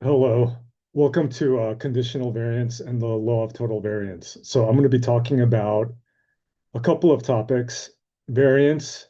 Hello. Welcome to conditional variance and the law of total variance. So I'm going to be talking about a couple of topics: variance,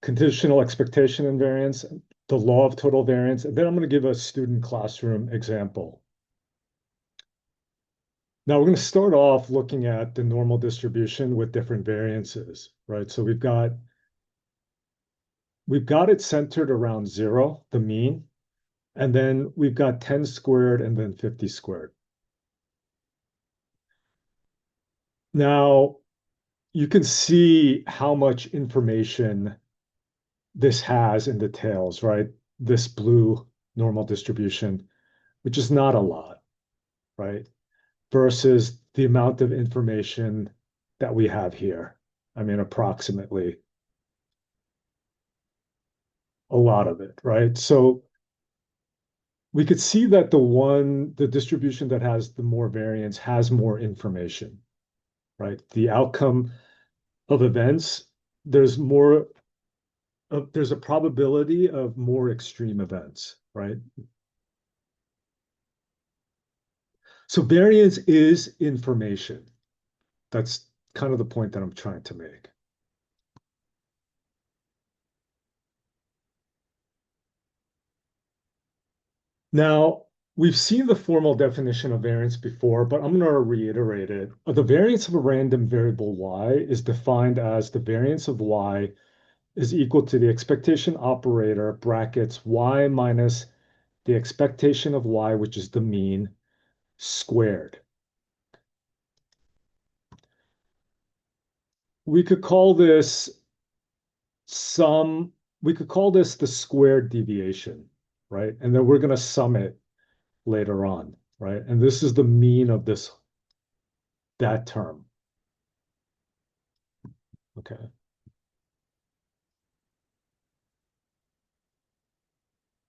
conditional expectation and variance, the law of total variance, and then I'm going to give a student classroom example. Now we're going to start off looking at the normal distribution with different variances, right? So we've got it centered around zero, the mean, and then we've got 10 squared and then 50 squared. Now, you can see how much information this has in the tails, right? This blue normal distribution, which is not a lot, right? Versus the amount of information that we have here. I mean, approximately a lot of it, right? So we could see that the distribution that has the more variance has more information, right? The outcome of events, there's more there's a probability of more extreme events, right? So variance is information. That's kind of the point that I'm trying to make. Now, we've seen the formal definition of variance before, but I'm going to reiterate it. The variance of a random variable y is defined as the variance of y is equal to the expectation operator brackets y minus the expectation of y, which is the mean, squared. We could call this sum, we could call this the squared deviation, right? And then we're going to sum it later on, right? And this is the mean of that term, okay?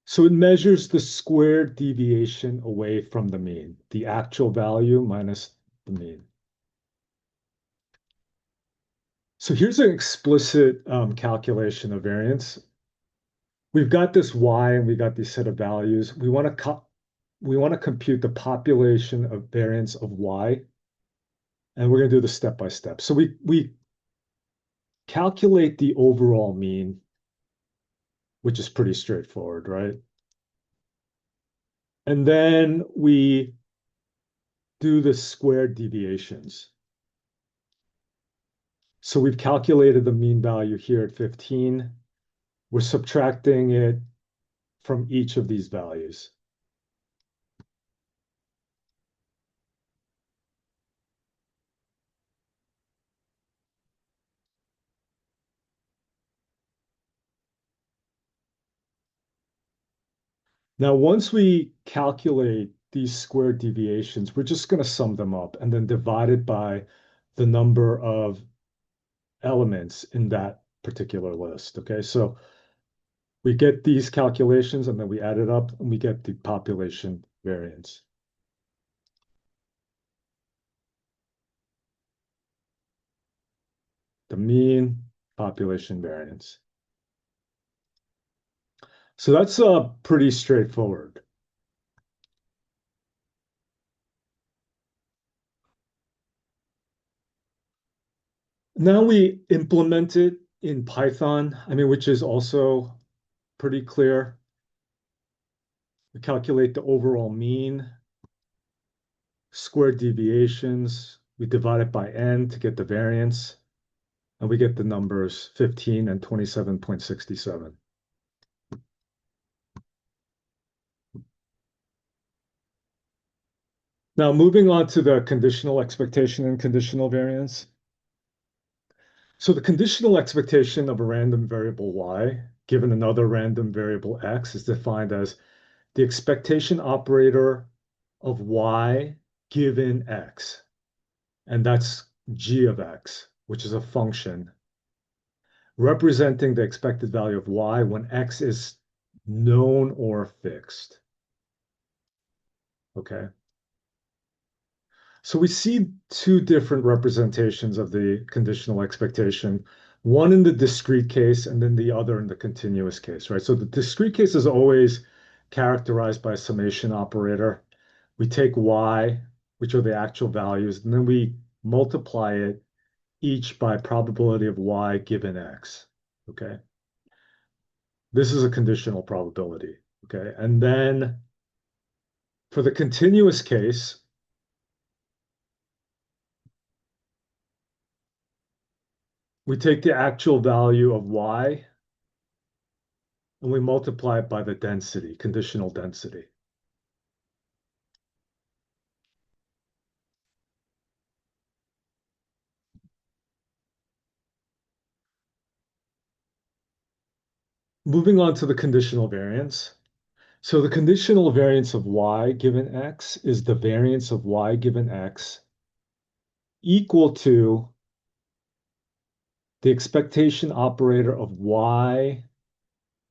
So it measures the squared deviation away from the mean, the actual value minus the mean. So here's an explicit calculation of variance. We've got this y and we got these set of values. We want to compute the population of variance of y, and we're going to do this step by step. So we calculate the overall mean, which is pretty straightforward, right? And then we do the squared deviations. So we've calculated the mean value here at 15. We're subtracting it from each of these values. Now, once we calculate these squared deviations, we're just going to sum them up and then divide it by the number of elements in that particular list. Okay, so we get these calculations and then we add it up and we get the population variance. The mean population variance. So that's pretty straightforward. Now we implement it in Python, I mean, which is also pretty clear. We calculate the overall mean, squared deviations. We divide it by n to get the variance, and we get the numbers 15 and 27.67. Now, moving on to the conditional expectation and conditional variance. So the conditional expectation of a random variable y given another random variable x is defined as the expectation operator of y given x. And that's g of x, which is a function representing the expected value of y when x is known or fixed. Okay. So we see two different representations of the conditional expectation, one in the discrete case and then the other in the continuous case, right? So the discrete case is always characterized by a summation operator. We take y, which are the actual values, and then we multiply it each by probability of y given x. Okay. This is a conditional probability. Okay. And then for the continuous case, we take the actual value of y and we multiply it by the density, conditional density. Moving on to the conditional variance. So the conditional variance of y given x is the variance of y given x equal to the expectation operator of y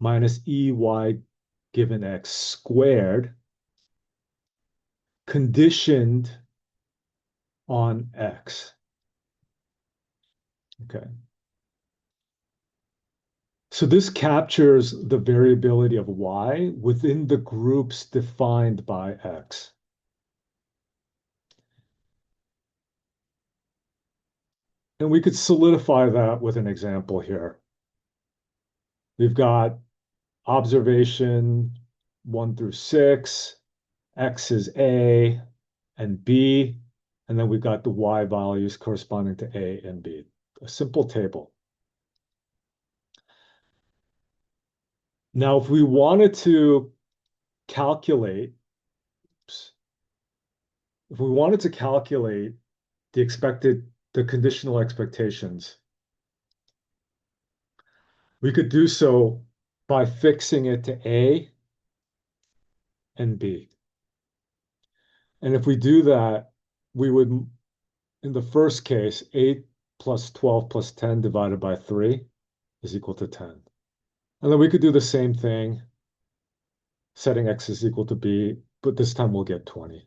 minus ey given x squared conditioned on x. Okay. So this captures the variability of y within the groups defined by x. And we could solidify that with an example here. We've got observation 1 through 6, x is A and B, and then we've got the y values corresponding to A and B. A simple table. Now, if we wanted to calculate, the conditional expectations, we could do so by fixing it to A and B. And if we do that, we would, in the first case, 8 plus 12 plus 10 divided by 3 is equal to 10. And then we could do the same thing, setting x is equal to b, but this time we'll get 20.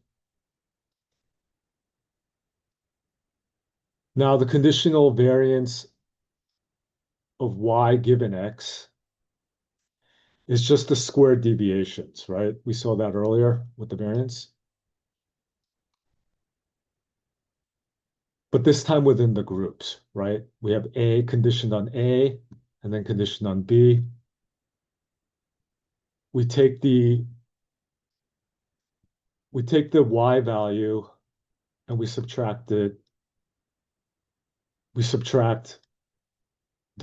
Now the conditional variance of y given x is just the squared deviations, right? We saw that earlier with the variance. But this time within the groups, right? We have A conditioned on A and then conditioned on B. We take the y value and we subtract the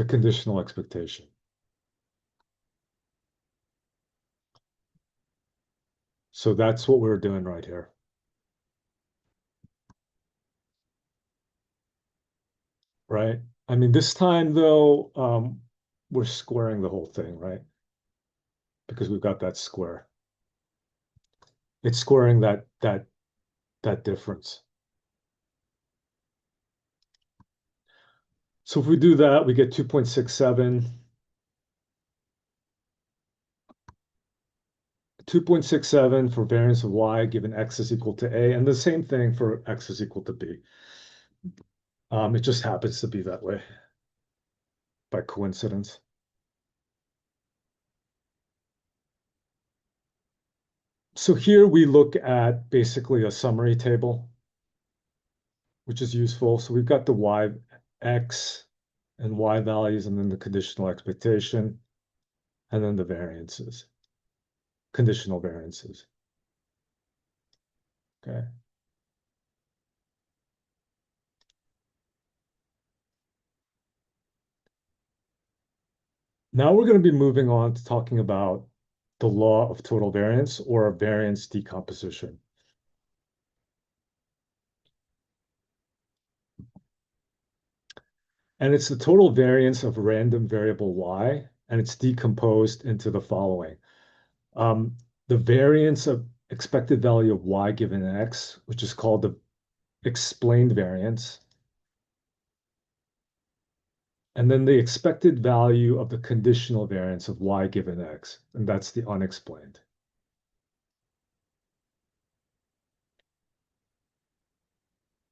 conditional expectation. So that's what we're doing right here. Right? I mean, this time though, we're squaring the whole thing, right? Because we've got that square. It's squaring that difference. So if we do that, we get 2.67. 2.67 for variance of y given x is equal to a, and the same thing for x is equal to b. It just happens to be that way by coincidence. So here we look at basically a summary table, which is useful. So we've got the y, x, and y values, and then the conditional expectation, and then the variances, conditional variances. Okay. Now we're going to be moving on to talking about the law of total variance or variance decomposition. And it's the total variance of random variable y, and it's decomposed into the following. The variance of expected value of y given x, which is called the explained variance, and then the expected value of the conditional variance of y given x, and that's the unexplained.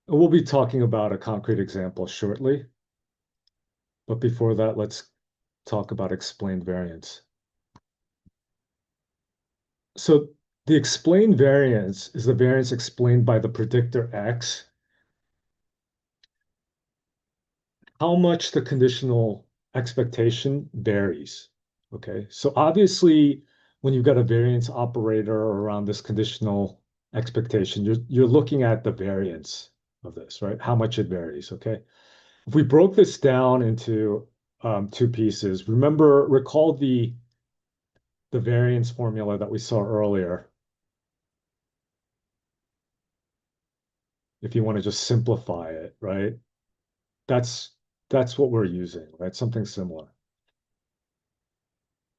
And we'll be talking about a concrete example shortly. But before that, let's talk about explained variance. So the explained variance is the variance explained by the predictor X, how much the conditional expectation varies. Okay, so obviously, when you've got a variance operator around this conditional expectation, you're looking at the variance of this, right? How much it varies. Okay, if we broke this down into two pieces, recall the variance formula that we saw earlier. If you want to just simplify it, right? That's that's what we're using, right? Something similar,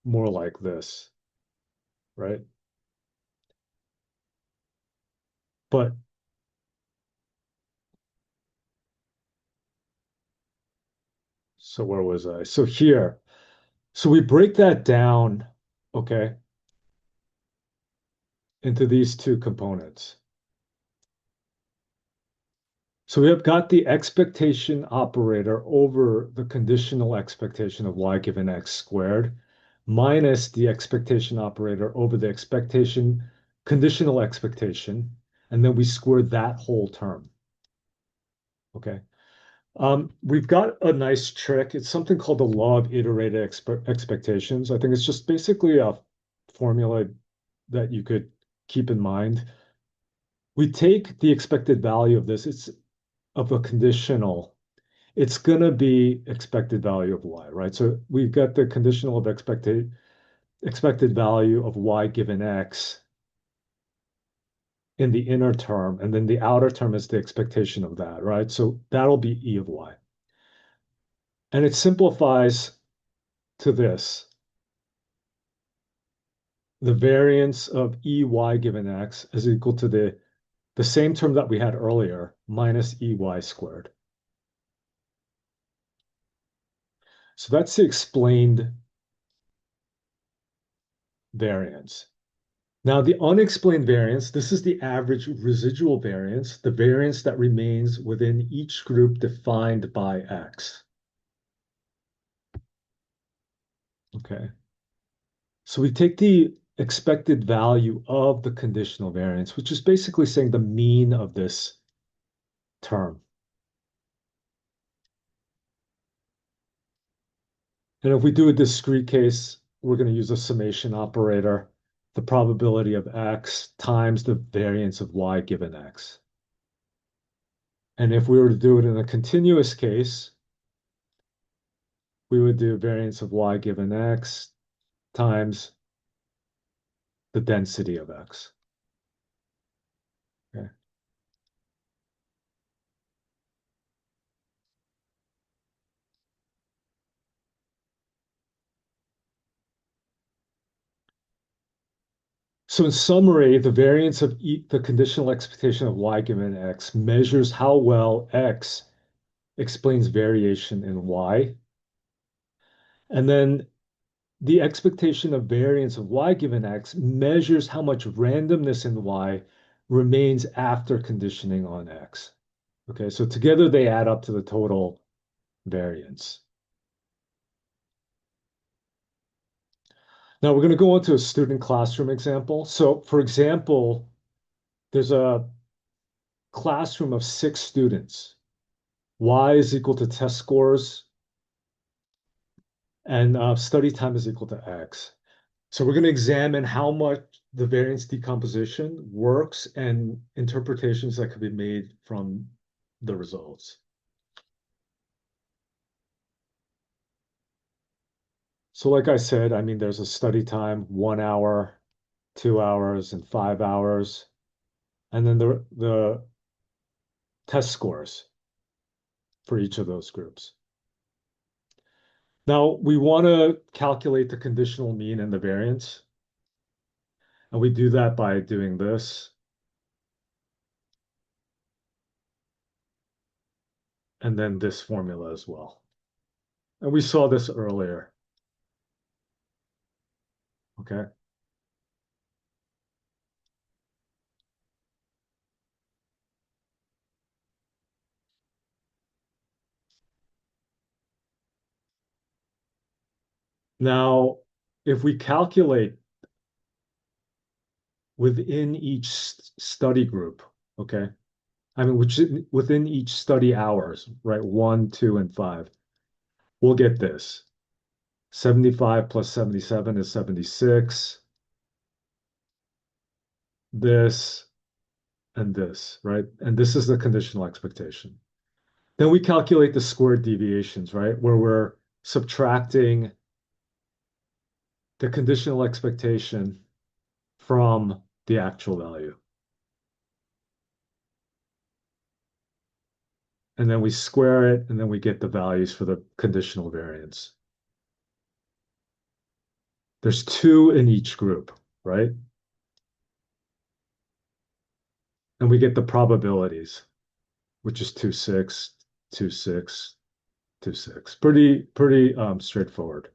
more like this, right? But so where was I? So here, so we break that down, okay, into these two components. So we have got the expectation operator over the conditional expectation of y given x squared minus the expectation operator over the expectation, conditional expectation, and then we square that whole term, okay? We've got a nice trick. It's something called the law of iterated expectations. I think it's just basically a formula that you could keep in mind. We take the expected value of this, it's of a conditional. It's going to be expected value of y, right? So we've got the conditional of expected value of y given x in the inner term, and then the outer term is the expectation of that, right? So that'll be e of y. And it simplifies to this. The variance of ey given x is equal to the same term that we had earlier, minus ey squared. So that's the explained variance. Now, the unexplained variance, this is the average residual variance, the variance that remains within each group defined by x. Okay. So we take the expected value of the conditional variance, which is basically saying the mean of this term. And if we do a discrete case, we're going to use a summation operator, the probability of x times the variance of y given x. And if we were to do it in a continuous case, we would do variance of y given x times the density of x. Okay. So in summary, the variance of the conditional expectation of y given x measures how well x explains variation in y. And then the expectation of variance of y given x measures how much randomness in y remains after conditioning on x. Okay, so together they add up to the total variance. Now we're going to go on to a student classroom example. So for example, there's a classroom of 6 students. Y is equal to test scores, and study time is equal to X. So we're going to examine how much the variance decomposition works and interpretations that could be made from the results. So like I said, I mean, there's a study time, 1 hour, 2 hours, and 5 hours, and then the test scores for each of those groups. Now, we want to calculate the conditional mean and the variance. And we do that by doing this. And then this formula as well. And we saw this earlier. Okay. Now, if we calculate within each study group, okay? I mean, which within each study hours, right? 1, 2, and 5, we'll get this. 75 plus 77 is 76. This and this, right? And this is the conditional expectation. Then we calculate the squared deviations, right? Where we're subtracting the conditional expectation from the actual value. And then we square it, and then we get the values for the conditional variance. There's two in each group, right? And we get the probabilities, which is 2, 6, 2, 6, 2, 6. Pretty straightforward.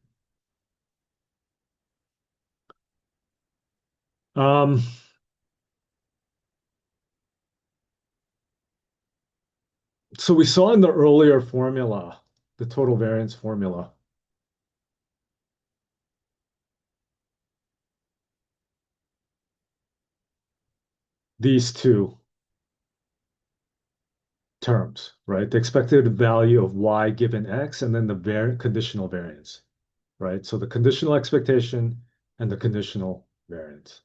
Um, so we saw in the earlier formula, the total variance formula, these two terms, right? The expected value of y given x, and then the conditional variance, right? So the conditional expectation and the conditional variance.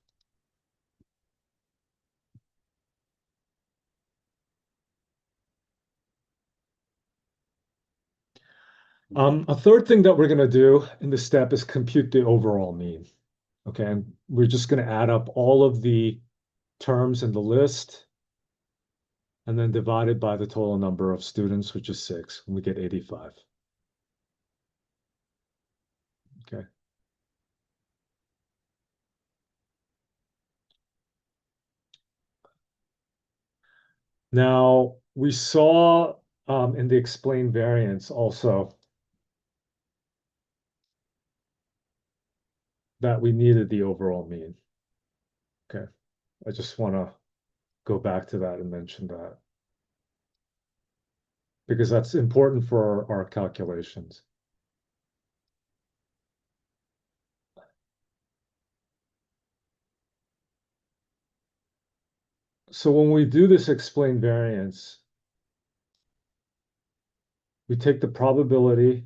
A third thing that we're going to do in this step is compute the overall mean. Okay, and we're just going to add up all of the terms in the list and then divide it by the total number of students, which is 6, and we get 85. Okay. Now, we saw in the explained variance also that we needed the overall mean. Okay, I just want to go back to that and mention that because that's important for our calculations. So when we do this explained variance, we take the probability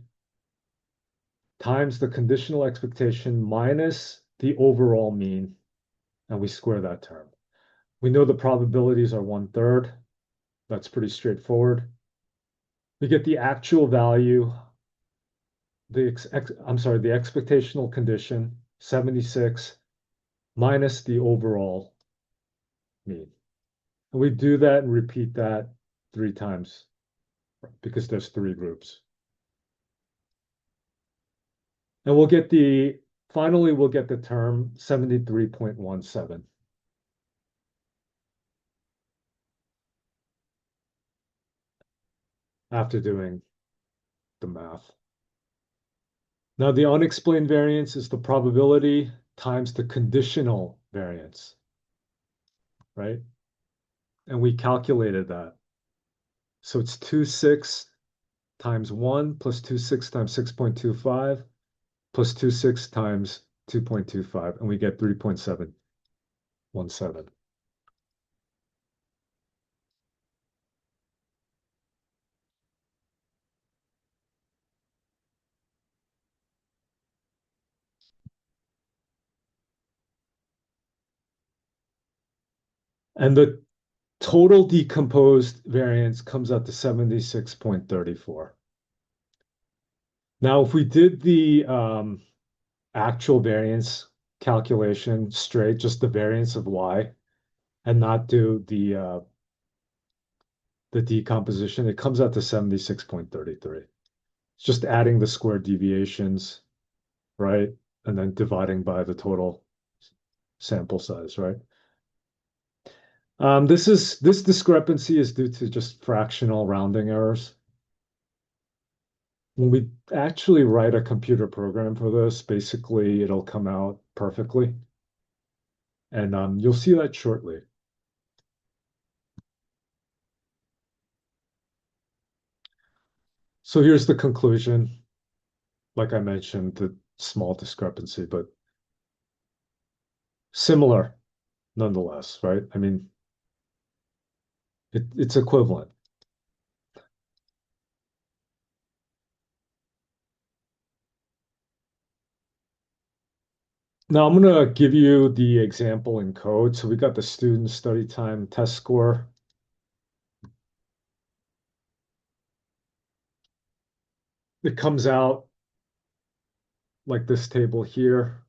times the conditional expectation minus the overall mean, and we square that term. We know the probabilities are 1/3. That's pretty straightforward. We get the actual value, the expectational condition, 76, minus the overall mean. And we do that and repeat that 3 times because there's 3 groups. And finally, we'll get the term 73.17. After doing the math. Now, the unexplained variance is the probability times the conditional variance, right? And we calculated that. So it's 2.6 times 1 plus 2.6 times 6.25 plus 2.6 times 2.25, and we get 3.717. And the total decomposed variance comes out to 76.34. Now, if we did the actual variance calculation straight, just the variance of y, and not do the decomposition, it comes out to 76.33. It's just adding the squared deviations, right? And then dividing by the total sample size, right? This discrepancy is due to just fractional rounding errors. When we actually write a computer program for this, basically it'll come out perfectly. And you'll see that shortly. So here's the conclusion. Like I mentioned, the small discrepancy, but similar nonetheless, right? I mean, it's equivalent. Now I'm going to give you the example in code. So we got the student study time test score. It comes out like this table here.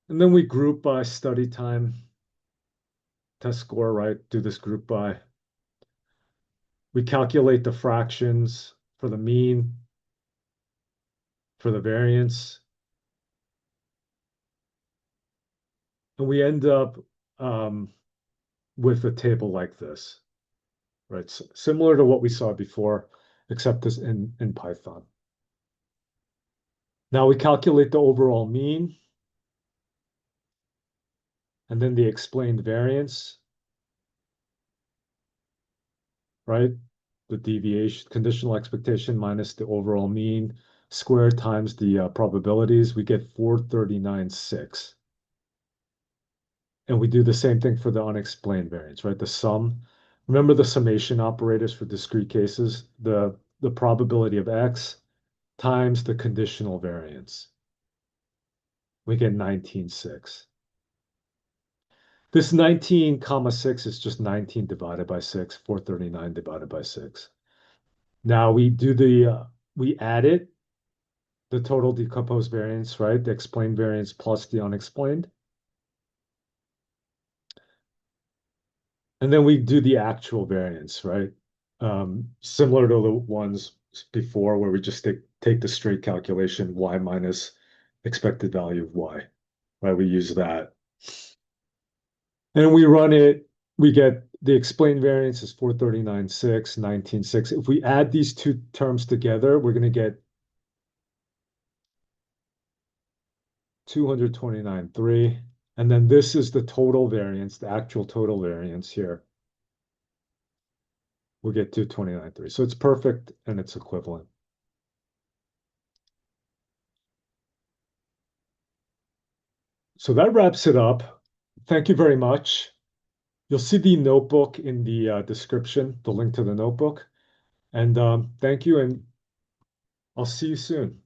And then we group by study time test score, right? Do this group by. We calculate the fractions for the mean, for the variance, and we end up with a table like this, right? Similar to what we saw before, except this in Python. Now we calculate the overall mean and then the explained variance, right? The deviation, conditional expectation minus the overall mean squared times the probabilities, we get 439.6. And we do the same thing for the unexplained variance, right? The sum. Remember the summation operators for discrete cases? The probability of x times the conditional variance. We get 19.6. This 19 comma 6 is just 19 divided by 6, 439 divided by 6. Now we add it, the total decomposed variance, right? The explained variance plus the unexplained. And then we do the actual variance, right? Similar to the ones before where we just take the straight calculation, y minus expected value of y, right? We use that. And we run it, we get the explained variance is 439.6, 19.6. If we add these two terms together, we're going to get 229.3. And then this is the total variance, the actual total variance here. We'll get 229.3. So it's perfect and it's equivalent. So that wraps it up. Thank you very much. You'll see the notebook in the description, the link to the notebook. And thank you, and I'll see you soon.